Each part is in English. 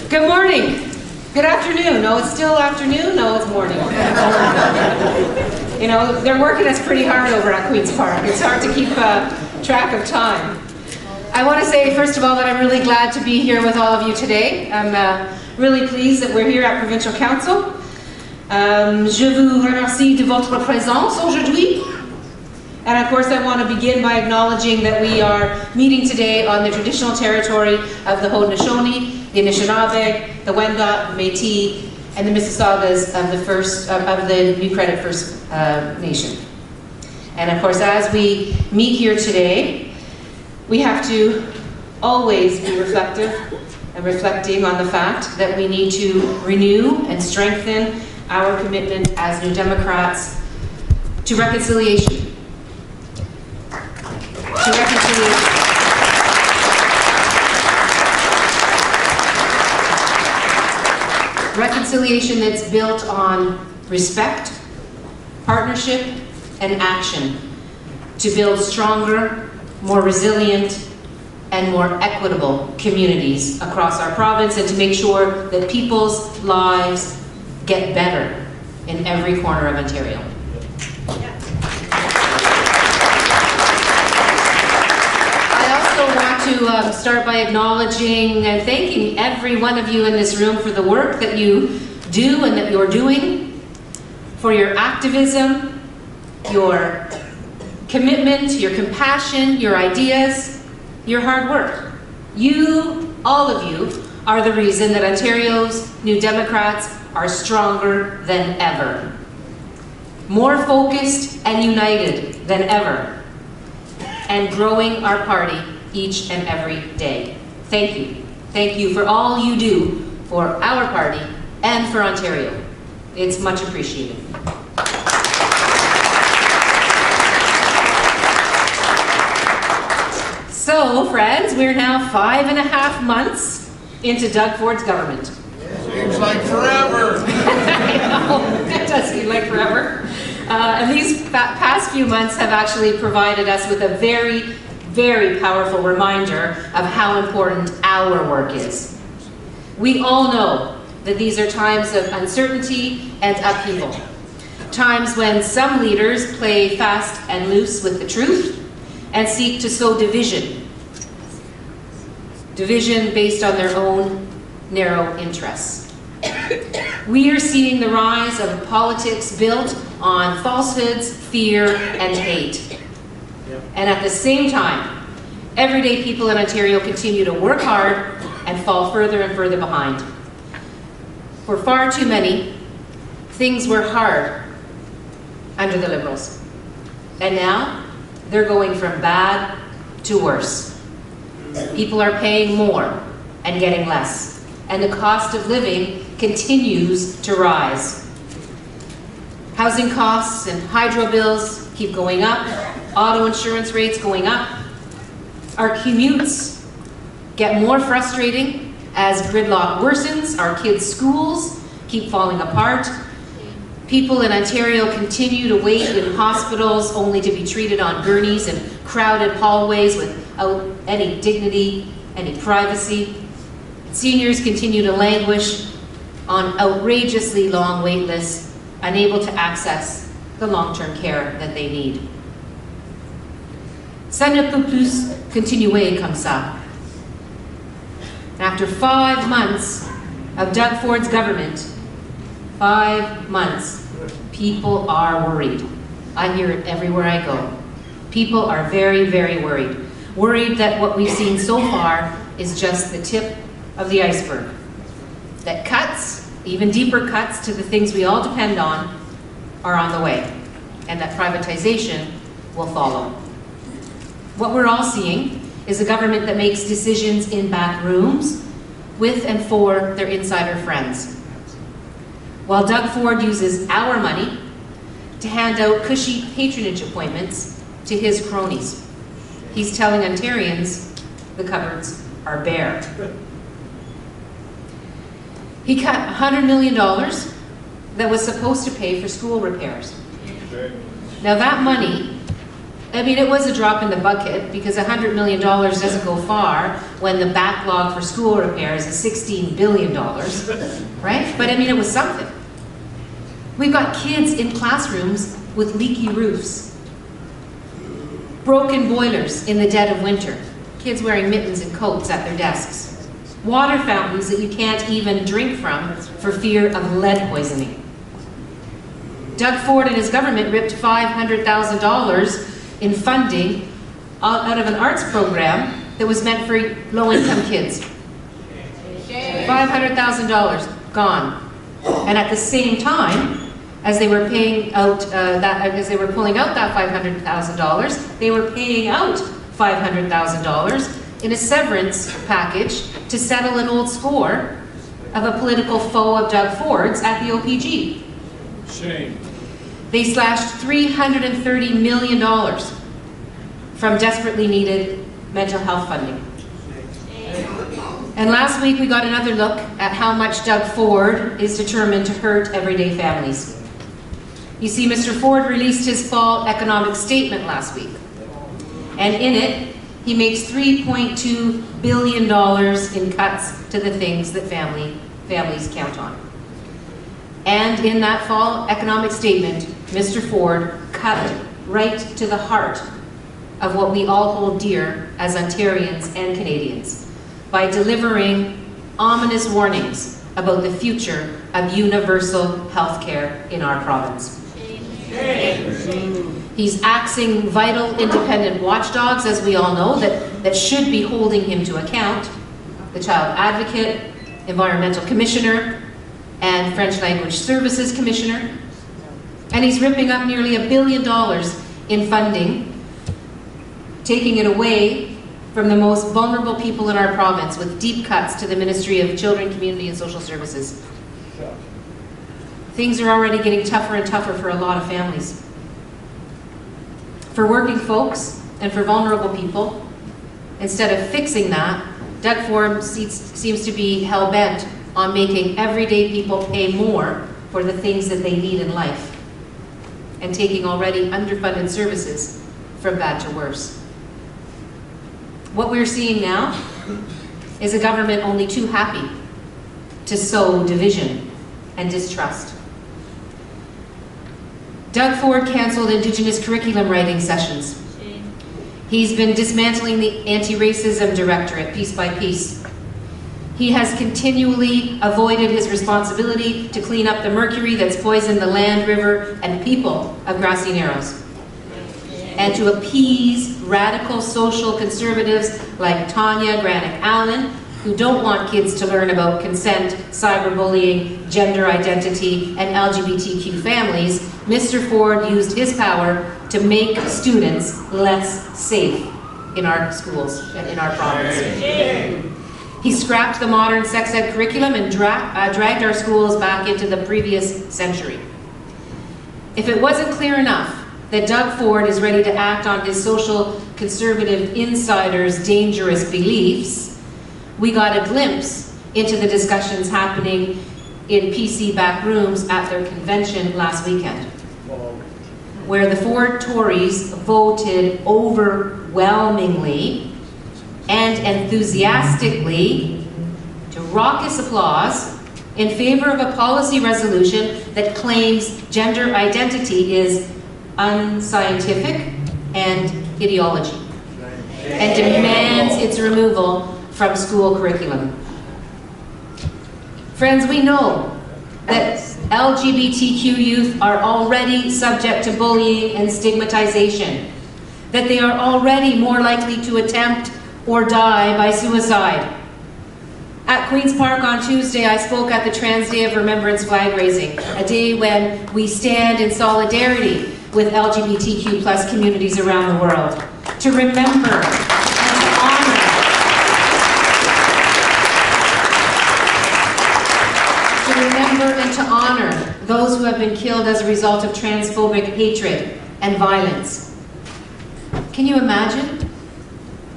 Good morning. Good afternoon. No, it's still afternoon. No, it's morning. You know, they're working us pretty hard over at Queen's Park. It's hard to keep track of time. I want to say, first of all, that I'm really glad to be here with all of you today. I'm really pleased that we're here at Provincial Council. Je vous remercie de votre présence aujourd'hui. And of course, I want to begin by acknowledging that we are meeting today on the traditional territory of the Haudenosaunee, the Anishinaabe, the Wendat, the Métis, and the Mississaugas of the New Credit First Nation. And of course, as we meet here today, we have to always be reflective and reflecting on the fact that we need to renew and strengthen our commitment as New Democrats to reconciliation. Reconciliation that's built on respect, partnership, and action to build stronger, more resilient, and more equitable communities across our province, and to make sure that people's lives get better in every corner of Ontario. To start by acknowledging and thanking every one of you in this room for the work that you do and that you're doing, for your activism, your commitment, your compassion, your ideas, your hard work. You, all of you, are the reason that Ontario's New Democrats are stronger than ever, more focused and united than ever, and growing our party each and every day. Thank you. Thank you for all you do for our party and for Ontario. It's much appreciated. So, friends, we're now 5.5 months into Doug Ford's government. Seems like forever. I know, it does seem like forever. And these past few months have actually provided us with a very powerful reminder of how important our work is. We all know that these are times of uncertainty and upheaval. Times when some leaders play fast and loose with the truth and seek to sow division. Division based on their own narrow interests. We are seeing the rise of politics built on falsehoods, fear, and hate. And at the same time, everyday people in Ontario continue to work hard and fall further and further behind. For far too many, things were hard under the Liberals. And now, they're going from bad to worse. People are paying more and getting less. And the cost of living continues to rise. Housing costs and hydro bills keep going up. Auto insurance rates going up. Our commutes get more frustrating as gridlock worsens. Our kids' schools keep falling apart. People in Ontario continue to wait in hospitals only to be treated on gurneys and crowded hallways without any dignity, any privacy. Seniors continue to languish on outrageously long wait lists, unable to access the long-term care that they need. Ça ne peut plus continuer comme ça. After 5 months of Doug Ford's government, 5 months, people are worried. I hear it everywhere I go. People are very, very worried. Worried that what we've seen so far is just the tip of the iceberg. That cuts, even deeper cuts to the things we all depend on, are on the way, and that privatization will follow. What we're all seeing is a government that makes decisions in back rooms with and for their insider friends. While Doug Ford uses our money to hand out cushy patronage appointments to his cronies, he's telling Ontarians the cupboards are bare. He cut $100 million that was supposed to pay for school repairs. Now that money I mean, it was a drop in the bucket because $100 million doesn't go far when the backlog for school repairs is $16 billion, right? But I mean, it was something. We've got kids in classrooms with leaky roofs, broken boilers in the dead of winter, kids wearing mittens and coats at their desks, water fountains that you can't even drink from for fear of lead poisoning. Doug Ford and his government ripped $500,000 in funding out of an arts program that was meant for low-income kids. $500,000 gone. And at the same time, as they were paying out pulling out that $500,000, they were paying out $500,000 in a severance package to settle an old score of a political foe of Doug Ford's at the OPG. Shame. They slashed $330 million from desperately needed mental health funding. And last week we got another look at how much Doug Ford is determined to hurt everyday families. You see, Mr. Ford released his fall economic statement last week. And in it, he makes $3.2 billion in cuts to the things that families count on. And in that fall economic statement, Mr. Ford cut right to the heart of what we all hold dear as Ontarians and Canadians by delivering ominous warnings about the future of universal health care in our province. He's axing vital independent watchdogs, as we all know, that should be holding him to account: the Child Advocate, Environmental Commissioner, and French Language Services Commissioner. And he's ripping up nearly $1 billion in funding, taking it away from the most vulnerable people in our province with deep cuts to the Ministry of Children, Community and Social Services. Things are already getting tougher and tougher for a lot of families. For working folks and for vulnerable people, instead of fixing that, Doug Ford seems to be hell-bent on making everyday people pay more for the things that they need in life and taking already underfunded services from bad to worse. What we're seeing now is a government only too happy to sow division and distrust. Doug Ford canceled Indigenous curriculum writing sessions. He's been dismantling the Anti-Racism Directorate piece by piece. He has continually avoided his responsibility to clean up the mercury that's poisoned the land, river, and people of Grassy Narrows, and to appease radical social conservatives like Tanya Granick-Allen, who don't want kids to learn about consent, cyberbullying, gender identity, and LGBTQ families. Mr. Ford used his power to make students less safe in our schools and in our province. He scrapped the modern sex ed curriculum and dragged our schools back into the previous century. If it wasn't clear enough that Doug Ford is ready to act on his social conservative insiders' dangerous beliefs, we got a glimpse into the discussions happening in PC back rooms at their convention last weekend, where the Ford Tories voted overwhelmingly and enthusiastically to raucous applause in favor of a policy resolution that claims gender identity is unscientific and ideology and demands its removal from school curriculum. Friends, we know that LGBTQ youth are already subject to bullying and stigmatization, that they are already more likely to attempt or die by suicide. At Queen's Park on Tuesday, I spoke at the Trans Day of Remembrance flag raising, a day when we stand in solidarity with LGBTQ plus communities around the world to remember and to honor those who have been killed as a result of transphobic hatred and violence. Can you imagine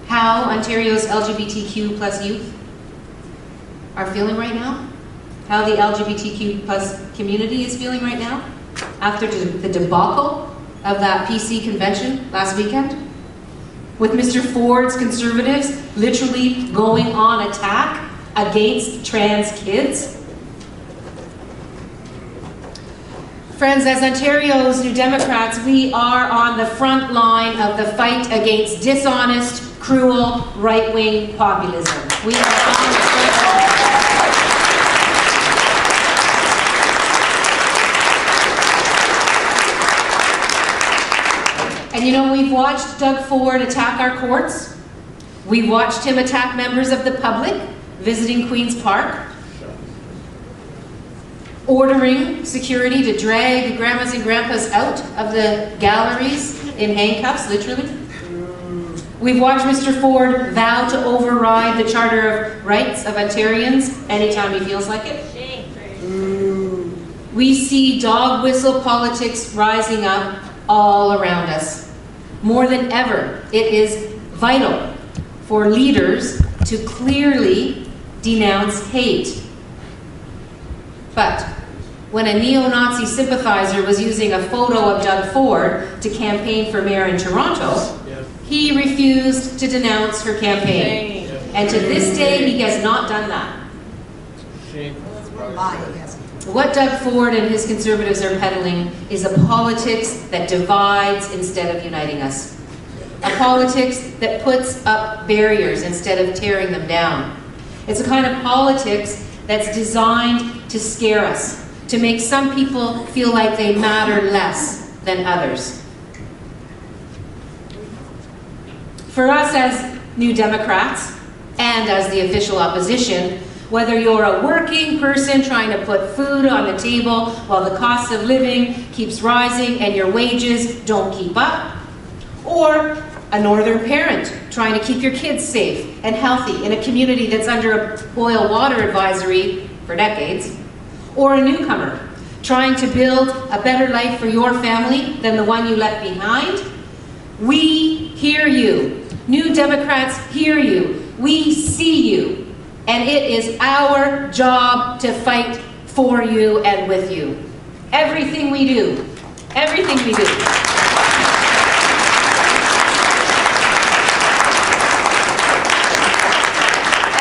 how Ontario's LGBTQ plus youth are feeling right now? How the LGBTQ plus community is feeling right now after the debacle of that PC convention last weekend? With Mr. Ford's Conservatives literally going on attack against trans kids? Friends, as Ontario's New Democrats, we are on the front line of the fight against dishonest, cruel, right-wing populism. We are on the front line. And you know, we've watched Doug Ford attack our courts. We watched him attack members of the public visiting Queen's Park, ordering security to drag grandmas and grandpas out of the galleries in handcuffs, literally. We've watched Mr. Ford vow to override the Charter of Rights of Ontarians anytime he feels like it. We see dog whistle politics rising up all around us. More than ever, it is vital for leaders to clearly denounce hate. But when a neo-Nazi sympathizer was using a photo of Doug Ford to campaign for mayor in Toronto, he refused to denounce her campaign. And to this day, he has not done that. What Doug Ford and his Conservatives are peddling is a politics that divides instead of uniting us. A politics that puts up barriers instead of tearing them down. It's a kind of politics that's designed to scare us, to make some people feel like they matter less than others. For us as New Democrats, and as the official opposition, whether you're a working person trying to put food on the table while the cost of living keeps rising and your wages don't keep up, or a northern parent trying to keep your kids safe and healthy in a community that's under a boil water advisory for decades, or a newcomer trying to build a better life for your family than the one you left behind, we hear you. New Democrats hear you. We see you. And it is our job to fight for you and with you. Everything we do. Everything we do.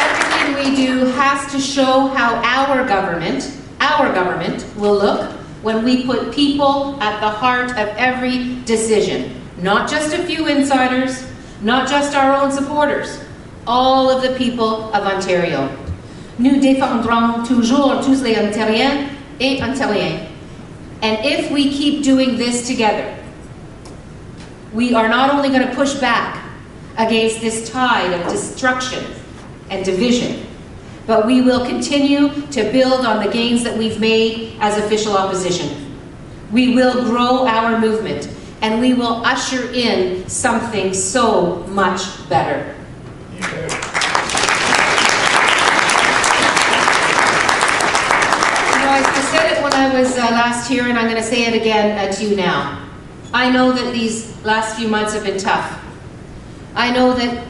Everything we do has to show how our government will look when we put people at the heart of every decision. Not just a few insiders, not just our own supporters, all of the people of Ontario. Nous défendrons toujours tous les Ontariens et Ontariens. And if we keep doing this together, we are not only going to push back against this tide of destruction and division, but we will continue to build on the gains that we've made as official opposition. We will grow our movement, and we will usher in something so much better. I said it when I was last here, and I'm going to say it again to you now. I know that these last few months have been tough. I know that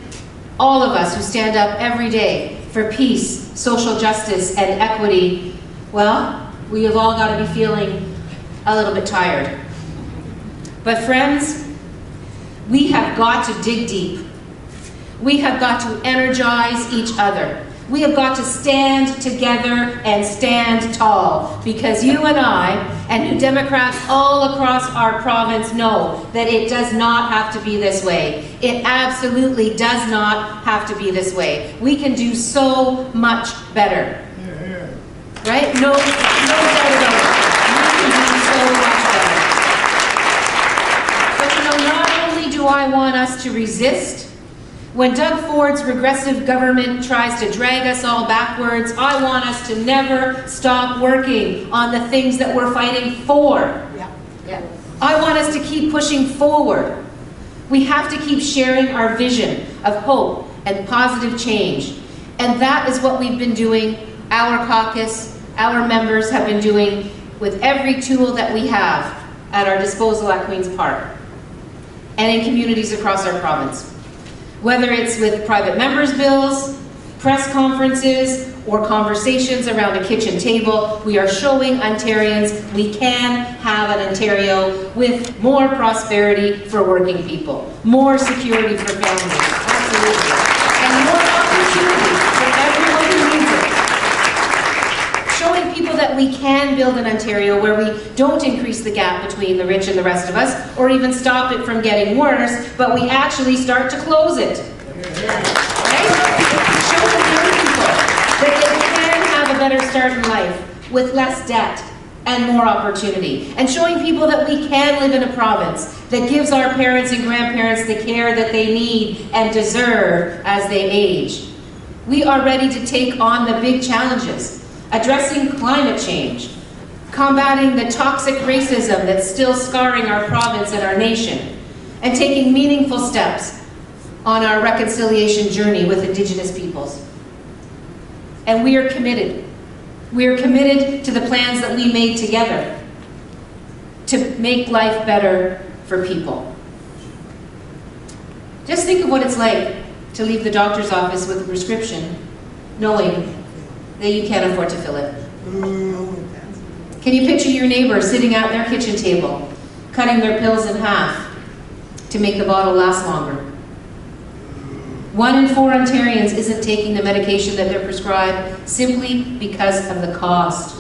all of us who stand up every day for peace, social justice, and equity, well, we have all got to be feeling a little bit tired. But friends, we have got to dig deep. We have got to energize each other. We have got to stand together and stand tall, because you and I and New Democrats all across our province know that it does not have to be this way. It absolutely does not have to be this way. We can do so much better. Right? No doubt about it. We can do so much better. But you know, not only do I want us to resist, when Doug Ford's regressive government tries to drag us all backwards, I want us to never stop working on the things that we're fighting for. I want us to keep pushing forward. We have to keep sharing our vision of hope and positive change. And that is what we've been doing. Our caucus, our members have been doing with every tool that we have at our disposal at Queen's Park and in communities across our province. Whether it's with private members' bills, press conferences, or conversations around a kitchen table, we are showing Ontarians we can have an Ontario with more prosperity for working people, more security for families, absolutely, and more opportunity for everyone who needs it. Showing people that we can build an Ontario where we don't increase the gap between the rich and the rest of us, or even stop it from getting worse, but we actually start to close it. Right? Show the young people that they can have a better start in life with less debt and more opportunity. And showing people that we can live in a province that gives our parents and grandparents the care that they need and deserve as they age. We are ready to take on the big challenges. Addressing climate change, combating the toxic racism that's still scarring our province and our nation, and taking meaningful steps on our reconciliation journey with Indigenous peoples. And we are committed. We are committed to the plans that we made together to make life better for people. Just think of what it's like to leave the doctor's office with a prescription knowing that you can't afford to fill it. Can you picture your neighbor sitting at their kitchen table, cutting their pills in half to make the bottle last longer? 1 in 4 Ontarians isn't taking the medication that they're prescribed simply because of the cost.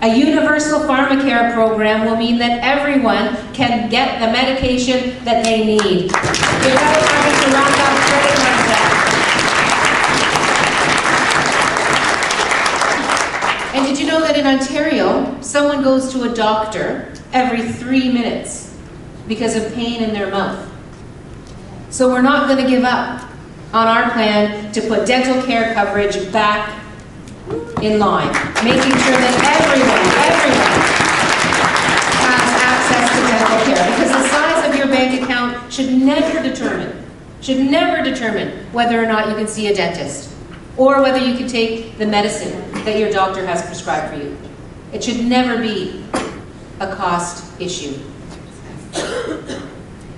A universal pharmacare program will mean that everyone can get the medication that they need without having to rack up credit card debt. And did you know that in Ontario, someone goes to a doctor every 3 minutes because of pain in their mouth? So we're not going to give up on our plan to put dental care coverage back in line, making sure that everyone has access to dental care, because the size of your bank account should never determine whether or not you can see a dentist, or whether you can take the medicine that your doctor has prescribed for you. It should never be a cost issue.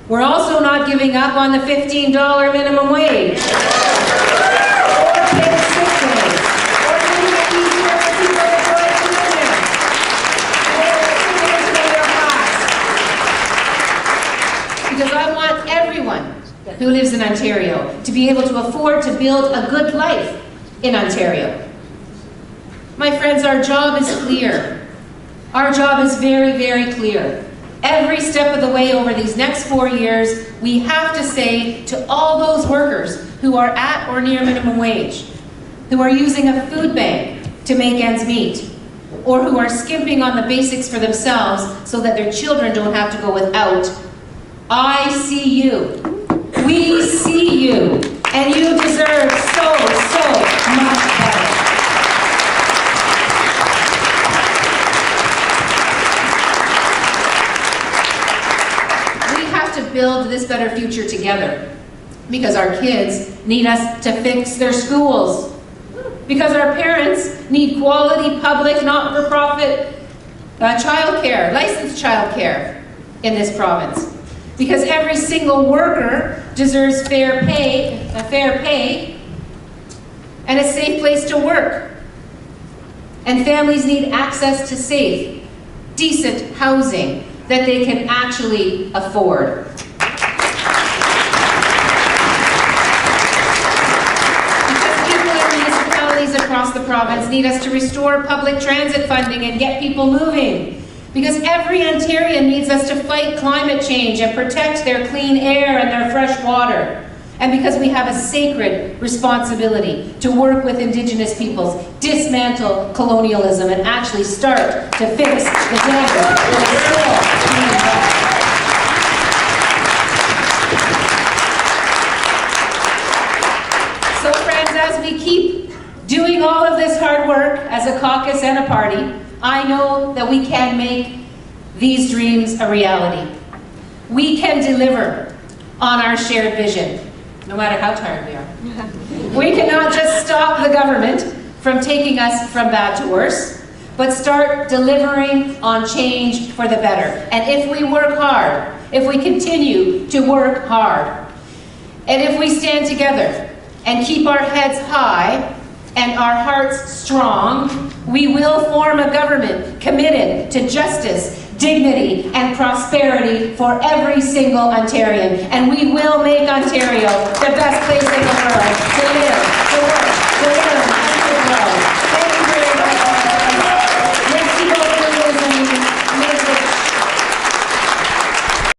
We're also not giving up on the $15 minimum wage, or paid sick days, or making it easier for people to go to children, or stimulus to their costs. Because I want everyone who lives in Ontario to be able to afford to build a good life in Ontario. My friends, our job is clear. Our job is very, very clear. Every step of the way over these next 4 years, we have to say to all those workers who are at or near minimum wage, who are using a food bank to make ends meet, or who are skimping on the basics for themselves so that their children don't have to go without, I see you. We see you. And you deserve so much better. Build this better future together, because our kids need us to fix their schools, because our parents need quality public not-for-profit childcare, licensed childcare in this province, because every single worker deserves fair pay and a safe place to work, and families need access to safe, decent housing that they can actually afford. Across the province need us to restore public transit funding and get people moving. Because every Ontarian needs us to fight climate change and protect their clean air and their fresh water. And because we have a sacred responsibility to work with Indigenous peoples, dismantle colonialism, and actually start to fix the damage that is still being done. So friends, as we keep doing all of this hard work as a caucus and a party, I know that we can make these dreams a reality. We can deliver on our shared vision, no matter how tired we are. We cannot just stop the government from taking us from bad to worse, but start delivering on change for the better. And if we work hard, if we continue to work hard, and if we stand together and keep our heads high, and our hearts strong, we will form a government committed to justice, dignity, and prosperity for every single Ontarian. And we will make Ontario the best place in the world to live,